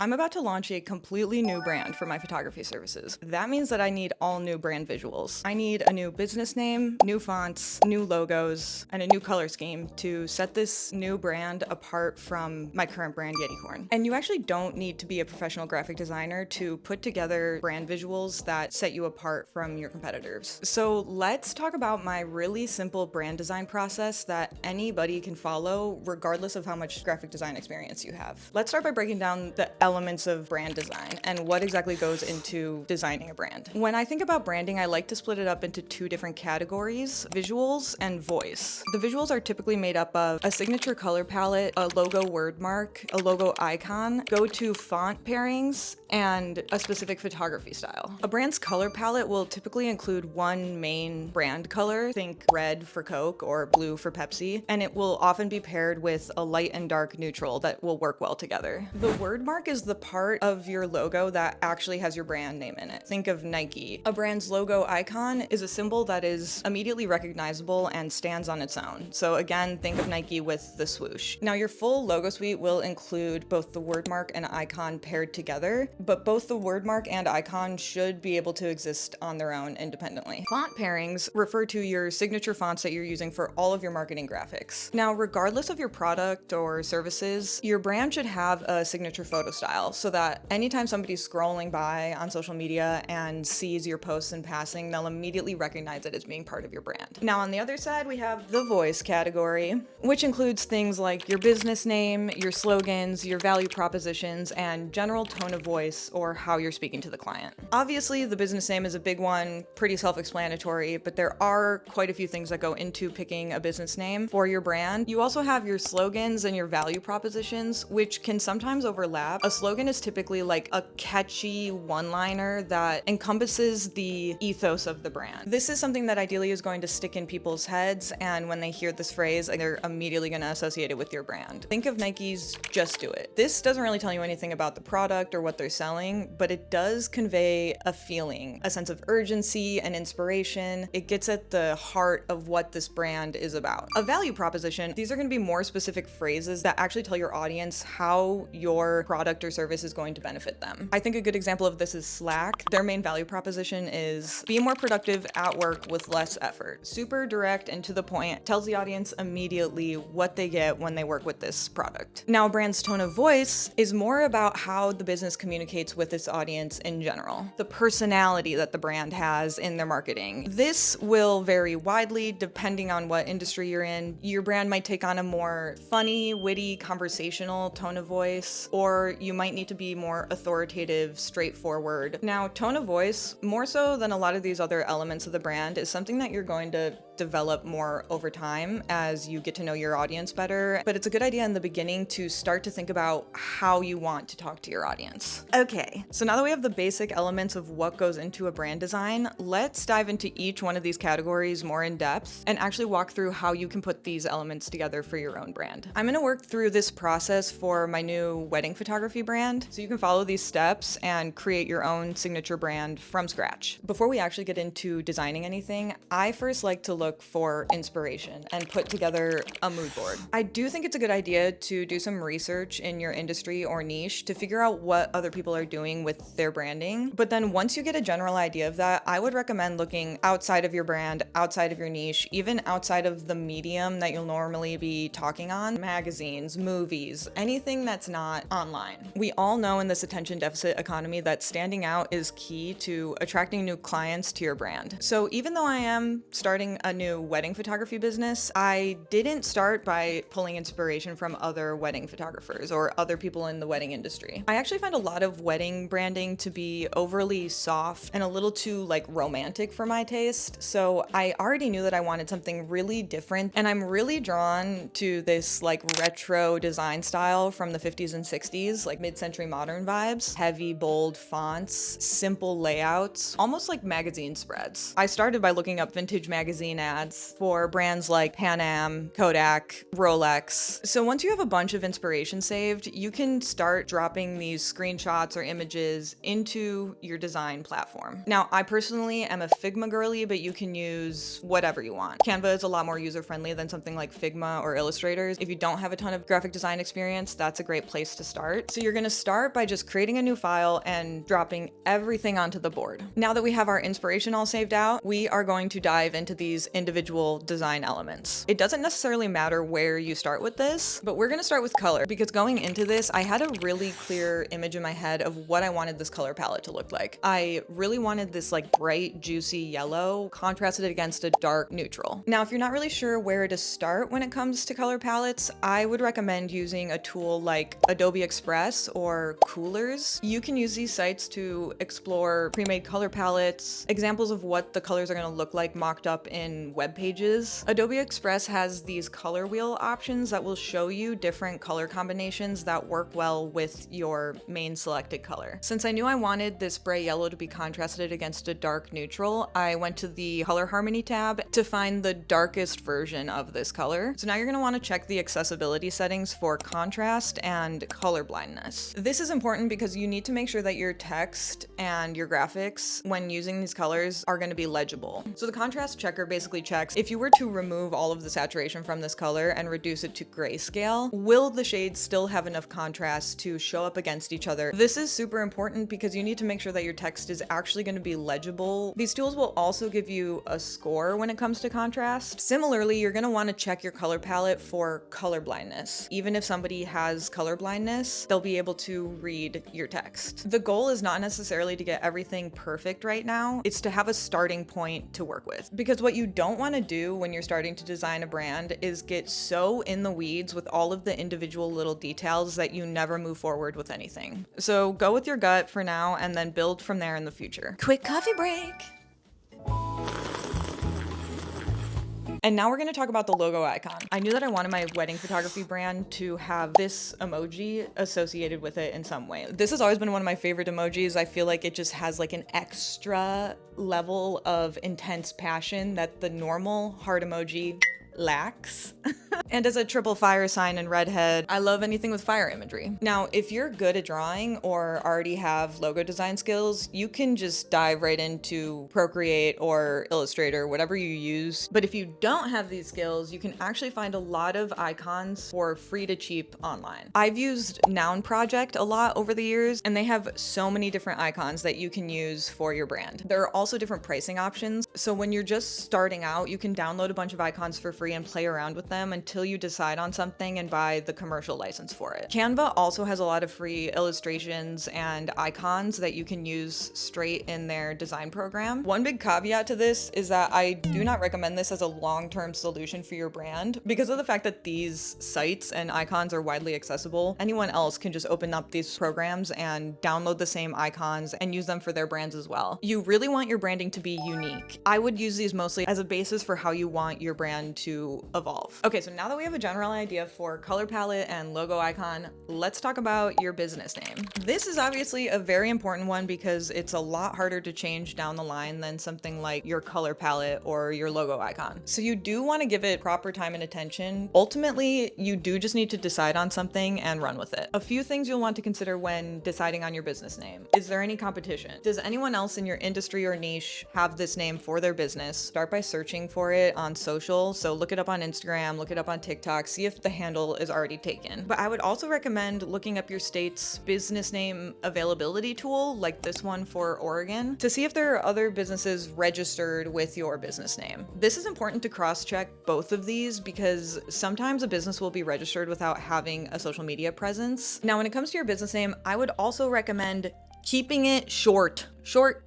I'm about to launch a completely new brand for my photography services. That means that I need all new brand visuals. I need a new business name, new fonts, new logos, and a new color scheme to set this new brand apart from my current brand, Yeticorn. And you actually don't need to be a professional graphic designer to put together brand visuals that set you apart from your competitors. So let's talk about my really simple brand design process that anybody can follow regardless of how much graphic design experience you have. Let's start by breaking down the elements of brand design and what exactly goes into designing a brand. When I think about branding, I like to split it up into two different categories: visuals and voice. The visuals are typically made up of a signature color palette, a logo word mark, a logo icon, go-to font pairings, and a specific photography style. A brand's color palette will typically include one main brand color, think red for Coke or blue for Pepsi, and it will often be paired with a light and dark neutral that will work well together. The word mark is the part of your logo that actually has your brand name in it. Think of Nike. A brand's logo icon is a symbol that is immediately recognizable and stands on its own. So again, think of Nike with the swoosh. Now your full logo suite will include both the word mark and icon paired together, but both the word mark and icon should be able to exist on their own independently. Font pairings refer to your signature fonts that you're using for all of your marketing graphics. Now, regardless of your product or services, your brand should have a signature photo style so that anytime somebody's scrolling by on social media and sees your posts in passing, they'll immediately recognize it as being part of your brand. Now, on the other side, we have the voice category, which includes things like your business name, your slogans, your value propositions, and general tone of voice or how you're speaking to the client. Obviously, the business name is a big one, pretty self-explanatory, but there are quite a few things that go into picking a business name for your brand. You also have your slogans and your value propositions, which can sometimes overlap. A slogan is typically like a catchy one-liner that encompasses the ethos of the brand. This is something that ideally is going to stick in people's heads, and when they hear this phrase, they're immediately going to associate it with your brand. Think of Nike's "Just Do It." This doesn't really tell you anything about the product or what they're selling, but it does convey a feeling, a sense of urgency and inspiration. It gets at the heart of what this brand is about. A value proposition, these are going to be more specific phrases that actually tell your audience how your product or service is going to benefit them. I think a good example of this is Slack. Their main value proposition is be more productive at work with less effort. Super direct and to the point, tells the audience immediately what they get when they work with this product. Now, a brand's tone of voice is more about how the business communicates with its audience in general, the personality that the brand has in their marketing. This will vary widely depending on what industry you're in. Your brand might take on a more funny, witty, conversational tone of voice, or you might need to be more authoritative, straightforward. Now, tone of voice, more so than a lot of these other elements of the brand, is something that you're going to develop more over time as you get to know your audience better. But it's a good idea in the beginning to start to think about how you want to talk to your audience. Okay, so now that we have the basic elements of what goes into a brand design, let's dive into each one of these categories more in depth and actually walk through how you can put these elements together for your own brand. I'm gonna work through this process for my new wedding photography brand, so you can follow these steps and create your own signature brand from scratch. Before we actually get into designing anything, I first like to look for inspiration and put together a mood board. I do think it's a good idea to do some research in your industry or niche to figure out what other people are doing with their branding. But then once you get a general idea of that, I would recommend looking outside of your brand, outside of your niche, even outside of the medium that you'll normally be talking on: magazines, movies, anything that's not online. We all know in this attention deficit economy that standing out is key to attracting new clients to your brand. So even though I am starting a new wedding photography business, I didn't start by pulling inspiration from other wedding photographers or other people in the wedding industry. I actually find a lot of wedding branding to be overly soft and a little too romantic for my taste. So I already knew that I wanted something really different, and I'm really drawn to this retro design style from the 50s and 60s, mid-century modern vibes, heavy, bold fonts, simple layouts, almost like magazine spreads. I started by looking up vintage magazine in ads for brands like Pan Am, Kodak, Rolex. So once you have a bunch of inspiration saved, you can start dropping these screenshots or images into your design platform. Now, I personally am a Figma girly, but you can use whatever you want. Canva is a lot more user-friendly than something like Figma or Illustrators. If you don't have a ton of graphic design experience, that's a great place to start. So you're gonna start by just creating a new file and dropping everything onto the board. Now that we have our inspiration all saved out, we are going to dive into these individual design elements. It doesn't necessarily matter where you start with this, but we're gonna start with color, because going into this, I had a really clear image in my head of what I wanted this color palette to look like. I really wanted this like bright, juicy yellow contrasted against a dark neutral. Now, if you're not really sure where to start when it comes to color palettes, I would recommend using a tool like Adobe Express or Coolers. You can use these sites to explore pre-made color palettes, examples of what the colors are going to look like mocked up in web pages. Adobe Express has these color wheel options that will show you different color combinations that work well with your main selected color. Since I knew I wanted this bright yellow to be contrasted against a dark neutral, I went to the color harmony tab to find the darkest version of this color. So now you're going to want to check the accessibility settings for contrast and color blindness. This is important because you need to make sure that your text and your graphics when using these colors are going to be legible. So the contrast checker basically checks if you were to remove all of the saturation from this color and reduce it to grayscale, will the shades still have enough contrast to show up against each other? This is super important because you need to make sure that your text is actually going to be legible. These tools will also give you a score when it comes to contrast. Similarly, you're going to want to check your color palette for color blindness. Even if somebody has color blindness, they'll be able to read your text. The goal is not necessarily to get everything perfect right now. It's to have a starting point to work with. Because what you don't want to do when you're starting to design a brand is get so in the weeds with all of the individual little details that you never move forward with anything. So go with your gut for now and then build from there in the future. Quick coffee break. And now we're going to talk about the logo icon. I knew that I wanted my wedding photography brand to have this emoji associated with it in some way. This has always been one of my favorite emojis. I feel like it just has like an extra level of intense passion that the normal heart emoji lacks. And as a triple fire sign and redhead, I love anything with fire imagery. Now, if you're good at drawing or already have logo design skills, you can just dive right into Procreate or Illustrator, whatever you use. But if you don't have these skills, you can actually find a lot of icons for free to cheap online. I've used Noun Project a lot over the years, and they have so many different icons that you can use for your brand. There are also different pricing options. So when you're just starting out, you can download a bunch of icons for free and play around with them until you decide on something and buy the commercial license for it. Canva also has a lot of free illustrations and icons that you can use straight in their design program. One big caveat to this is that I do not recommend this as a long-term solution for your brand because of the fact that these sites and icons are widely accessible. Anyone else can just open up these programs and download the same icons and use them for their brands as well. You really want your branding to be unique. I would use these mostly as a basis for how you want your brand to evolve. Okay, so now that we have a general idea for color palette and logo icon, let's talk about your business name. This is obviously a very important one because it's a lot harder to change down the line than something like your color palette or your logo icon. So you do want to give it proper time and attention. Ultimately, you do just need to decide on something and run with it. A few things you'll want to consider when deciding on your business name. Is there any competition? Does anyone else in your industry or niche have this name for their business? Start by searching for it on social. So look it up on Instagram, look it up on TikTok, see if the handle is already taken. But I would also recommend looking up your state's business name availability tool, like this one for Oregon, to see if there are other businesses registered with your business name. This is important to cross-check both of these because sometimes a business will be registered without having a social media presence. Now, when it comes to your business name, I would also recommend keeping it short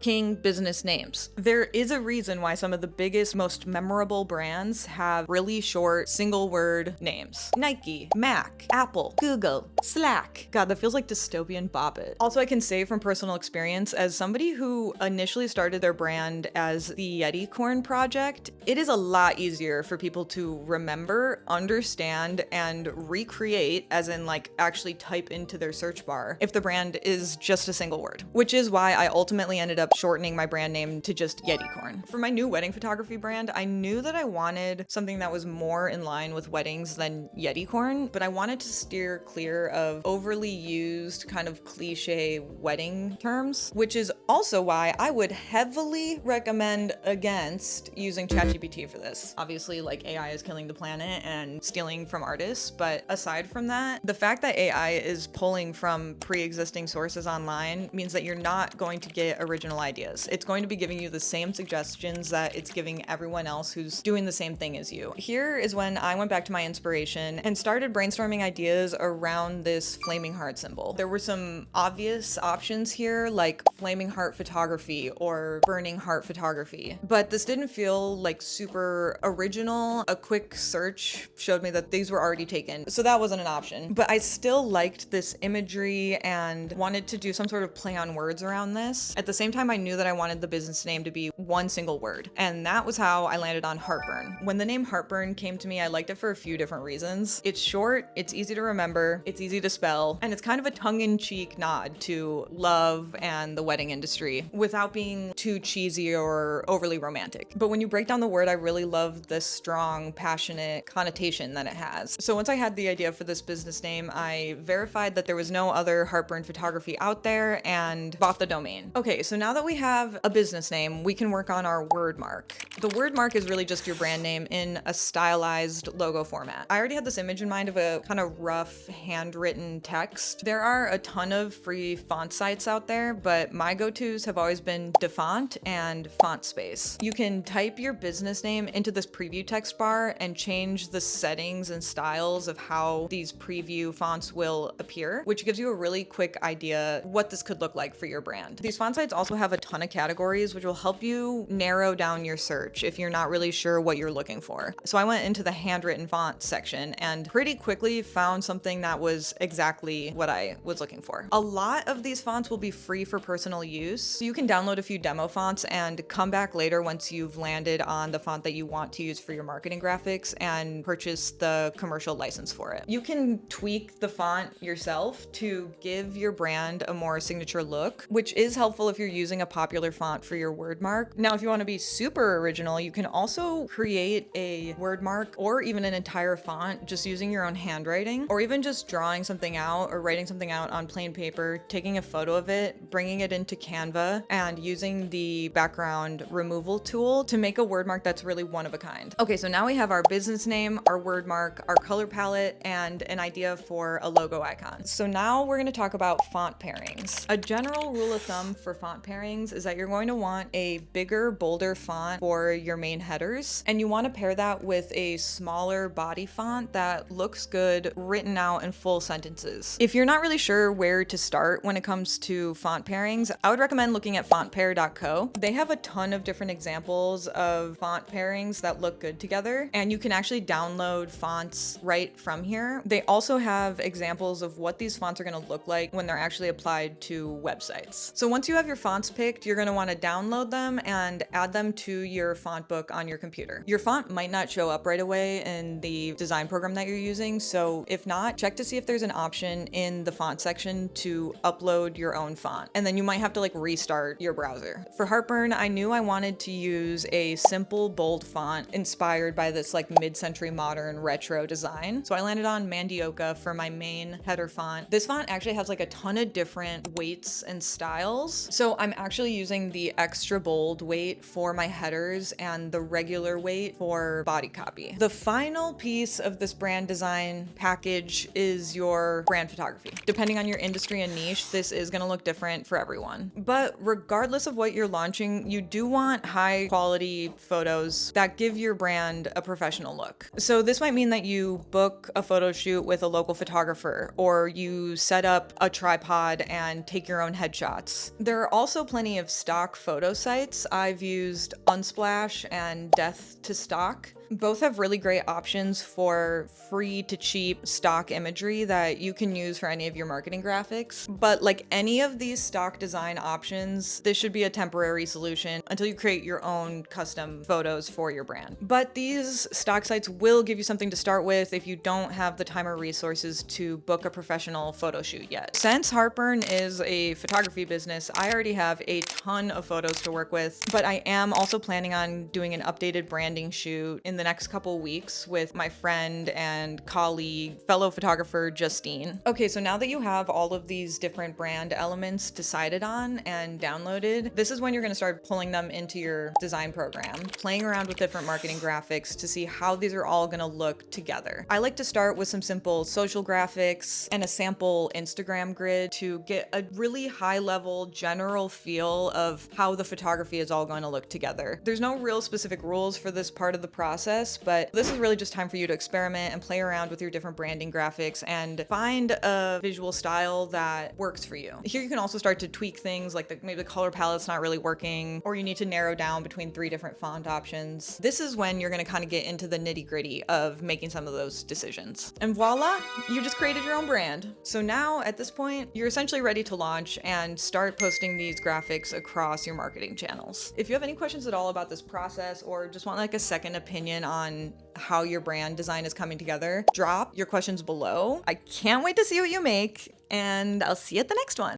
king business names. There is a reason why some of the biggest, most memorable brands have really short single word names. Nike, Mac, Apple, Google, Slack. God, that feels like dystopian bop it. Also, I can say from personal experience, as somebody who initially started their brand as the Yeti Corn Project, it is a lot easier for people to remember, understand, and recreate, as in like actually type into their search bar, if the brand is just a single word. Which is why I ultimately ultimately ended up shortening my brand name to just Yeticorn. For my new wedding photography brand, I knew that I wanted something that was more in line with weddings than Yeticorn, but I wanted to steer clear of overly used kind of cliche wedding terms, which is also why I would heavily recommend against using ChatGPT for this. Obviously, like, AI is killing the planet and stealing from artists, but aside from that, the fact that AI is pulling from pre-existing sources online means that you're not going to get original ideas. It's going to be giving you the same suggestions that it's giving everyone else who's doing the same thing as you. Here is when I went back to my inspiration and started brainstorming ideas around this flaming heart symbol. There were some obvious options here, like flaming heart photography or burning heart photography, but this didn't feel like super original. A quick search showed me that these were already taken, so that wasn't an option. But I still liked this imagery and wanted to do some sort of play on words around this. At the same time, I knew that I wanted the business name to be one single word, and that was how I landed on Heartburn. When the name Heartburn came to me, I liked it for a few different reasons. It's short, it's easy to remember, it's easy to spell, and it's kind of a tongue-in-cheek nod to love and the wedding industry without being too cheesy or overly romantic. But when you break down the word, I really love this strong, passionate connotation that it has. So once I had the idea for this business name, I verified that there was no other Heartburn photography out there and bought the domain. Okay, so now that we have a business name, we can work on our word mark. The word mark is really just your brand name in a stylized logo format. I already had this image in mind of a kind of rough handwritten text. There are a ton of free font sites out there, but my go-tos have always been DaFont and FontSpace. You can type your business name into this preview text bar and change the settings and styles of how these preview fonts will appear, which gives you a really quick idea what this could look like for your brand. These font sites also have a ton of categories, which will help you narrow down your search if you're not really sure what you're looking for. So I went into the handwritten font section and pretty quickly found something that was exactly what I was looking for. A lot of these fonts will be free for personal use, so you can download a few demo fonts and come back later once you've landed on the font that you want to use for your marketing graphics and purchase the commercial license for it. You can tweak the font yourself to give your brand a more signature look, which is helpful if you're using a popular font for your word mark. Now, if you want to be super original, you can also create a word mark or even an entire font just using your own handwriting, or even just drawing something out or writing something out on plain paper, taking a photo of it, bringing it into Canva, and using the background removal tool to make a word mark that's really one of a kind. Okay, so now we have our business name, our word mark, our color palette, and an idea for a logo icon. So now we're going to talk about font pairings. A general rule of thumb for font pairings is that you're going to want a bigger, bolder font for your main headers, and you want to pair that with a smaller body font that looks good written out in full sentences. If you're not really sure where to start when it comes to font pairings, I would recommend looking at fontpair.co. They have a ton of different examples of font pairings that look good together, and you can actually download fonts right from here. They also have examples of what these fonts are going to look like when they're actually applied to websites. So once you have your fonts picked, you're going to want to download them and add them to your font book on your computer. Your font might not show up right away in the design program that you're using, so if not, check to see if there's an option in the font section to upload your own font, and then you might have to like restart your browser. For Heartburn, I knew I wanted to use a simple, bold font inspired by this like mid-century modern retro design, so I landed on Mandioca for my main header font. This font actually has like a ton of different weights and styles, so I'm actually using the extra bold weight for my headers and the regular weight for body copy. The final piece of this brand design package is your brand photography. Depending on your industry and niche, this is going to look different for everyone. But regardless of what you're launching, you do want high quality photos that give your brand a professional look. So this might mean that you book a photo shoot with a local photographer, or you set up a tripod and take your own headshots. There are also plenty of stock photo sites. I've used Unsplash and Death to Stock. Both have really great options for free to cheap stock imagery that you can use for any of your marketing graphics. But like any of these stock design options, this should be a temporary solution until you create your own custom photos for your brand. But these stock sites will give you something to start with if you don't have the time or resources to book a professional photo shoot yet. Since Heartburn is a photography business, I already have a ton of photos to work with, but I am also planning on doing an updated branding shoot in the next couple weeks with my friend and colleague, fellow photographer Justine. Okay, so now that you have all of these different brand elements decided on and downloaded, this is when you're gonna start pulling them into your design program, playing around with different marketing graphics to see how these are all gonna look together. I like to start with some simple social graphics and a sample Instagram grid to get a really high level general feel of how the photography is all going to look together. There's no real specific rules for this part of the process, but this is really just time for you to experiment and play around with your different branding graphics and find a visual style that works for you. Here you can also start to tweak things like maybe the color palette's not really working, or you need to narrow down between 3 different font options. This is when you're going to kind of get into the nitty-gritty of making some of those decisions. And voila, you just created your own brand. So now at this point, you're essentially ready to launch and start posting these graphics across your marketing channels. If you have any questions at all about this process or just want like a second opinion on how your brand design is coming together, drop your questions below. I can't wait to see what you make, and I'll see you at the next one.